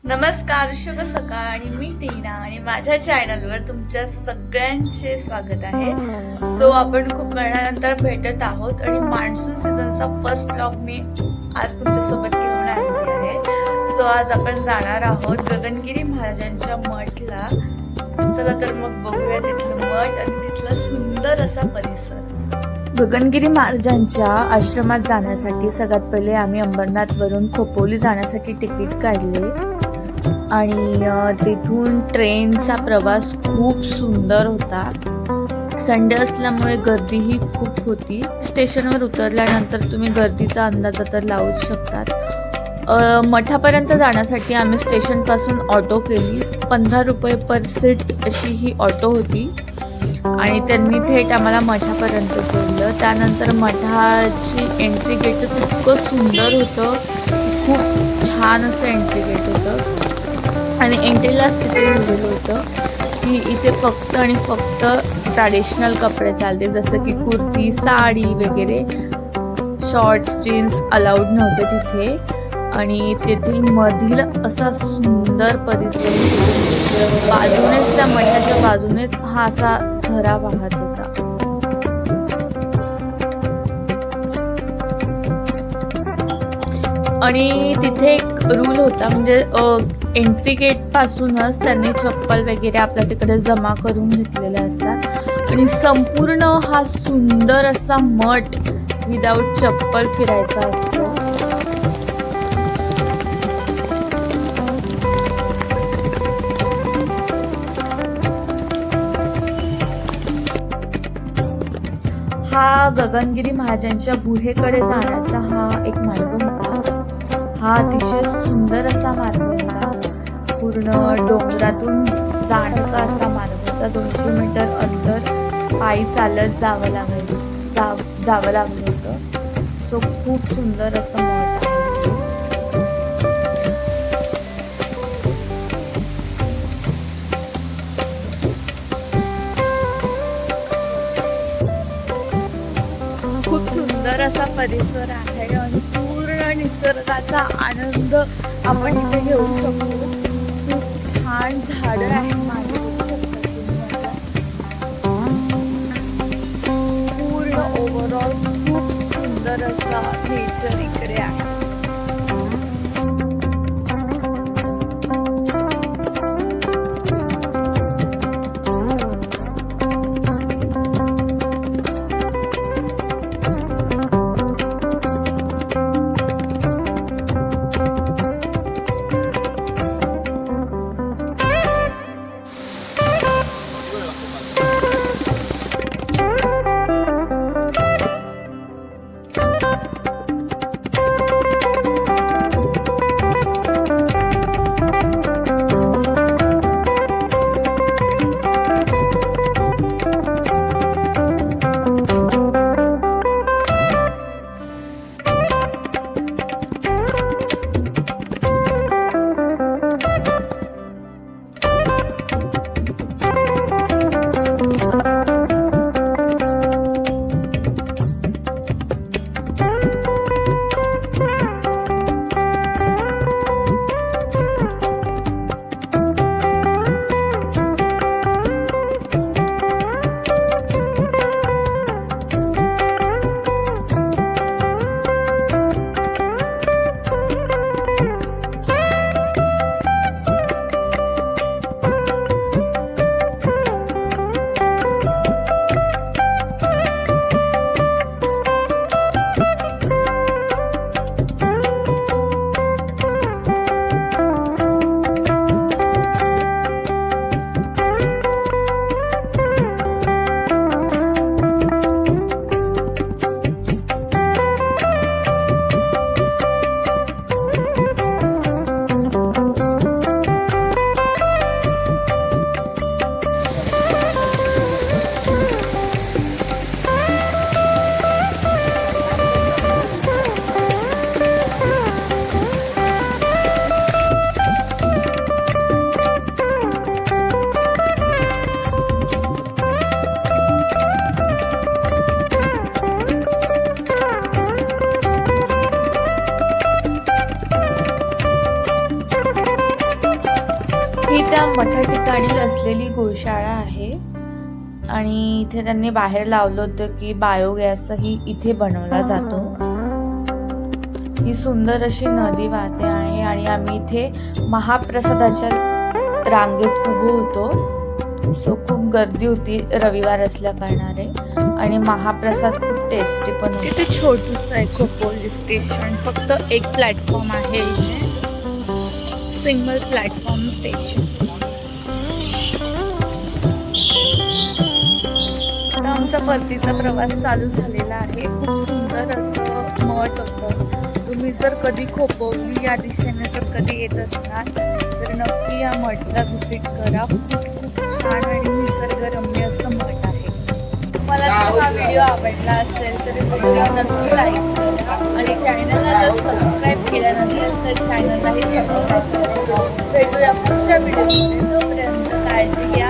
नमस्कार, शुभ सकाळ आणि मी टीना आणि माझ्या चॅनलवर तुमच्या सगळ्यांचे स्वागत आहे। सो आपण खूप वेळानंतर भेटत आहोत आणि मान्सून सीझनचा फर्स्ट व्लॉग मी आज तुमच्यासोबत घेऊन आलेली आहे। सो आज आपण जाणार आहोत गगनगिरी महाराजांच्या मठला। चला तर मग बघूया तिथलं मठ आणि तिथला सुंदर असा परिसर। गगनगिरी महाराजांच्या आश्रमात जाण्यासाठी सगळ्यात पहिले आम्ही अंबरनाथवरून खोपोली जाण्यासाठी तिकीट काढले आणि तिथून ट्रेनचा प्रवास खूप सुंदर होता। संडे असल्यामुळे गर्दीही खूप होती। स्टेशनवर उतरल्यानंतर तुम्ही गर्दीचा अंदाज तर लावूच शकतात। मठापर्यंत जाण्यासाठी आम्ही स्टेशनपासून ऑटो केली। 15 रुपये पर सीट अशी ही ऑटो होती आणि त्यांनी थेट आम्हाला मठापर्यंत सोडलं। त्यानंतर मठाची एंट्री गेटच इतकं सुंदर होतं, खूप छान असं एंट्री गेट होतं आणि एंट्रीलाच तिथे लिहिलेलं होतं की इथे फक्त आणि फक्त ट्रॅडिशनल कपडे चालते, जसं की कुर्ती, साडी वगैरे। शॉर्ट्स, जीन्स अलाउड नव्हते तिथे। आणि तेथील मधील असा सुंदर परिसर, बाजूनेच त्या मठाच्या बाजूनेच हा असा झरा वाहत होता। आणि तिथे एक रूल होता, म्हणजे एंट्री गेट पासूनच त्यांनी चप्पल वगैरे आपल्या तिकडे जमा करून घेतलेले असतात आणि संपूर्ण हा सुंदर असा मठ विदाऊट चप्पल फिरायचा असतो। हा गगनगिरी महाराजांच्या गुहेकडे जाण्याचा हा एक मार्ग होता। हा अतिशय सुंदर असा मार्ग होता, पूर्ण डोंगरातून जाण्याचा असा मार्ग होता। 2 किलोमीटर अंतर पायी चालत जावं लागलं होतं। सो खूप सुंदर असं मठ आहे। खूप सुंदर असा परिसर आहे आणि पूर्ण निसर्गाचा आनंद आपण इथे घेऊ शकतो। खूप छान झाडं आहेत मागे, पूर्ण ओव्हरऑल खूप सुंदर असा नेचर इकडे आहे। ही त्या मठा ठिकाणी असलेली गोशाळा आहे आणि इथे त्यांनी बाहेर लावलं होतं की बायोगॅसही इथे बनवला जातो. ही सुंदर अशी नदी वाहते आहे आणि आम्ही इथे महाप्रसादाच्या रांगेत उभो होतो. सो खूप गर्दी होती रविवार असल्या कारणाने आणि महाप्रसाद खूप टेस्टी पण होता. इथे छोटूस आहे खोपोली स्टेशन, फक्त एक प्लॅटफॉर्म आहे इथे, सिंगल प्लॅटफॉर्म स्टेशन. आमचा परतीचा प्रवास चालू झालेला आहे. खूप सुंदर असं मठ होतं. तुम्ही जर कधी खोपोली या दिशेने जर कधी येत असणार तर नक्की या मठला व्हिजिट करा. खूप छान आणि निसर्गरम्य असं मठ आहे. तुम्हाला जर हा व्हिडिओ आवडला असेल तर व्हिडिओ नक्की लाईक करा आणि चॅनलला जर सबस्क्राईब केलं नसेल तर चॅनललाही सबस्क्राईब करा. भेटूया पुढच्या व्हिडिओमध्ये. तोपर्यंत काळजी घ्या.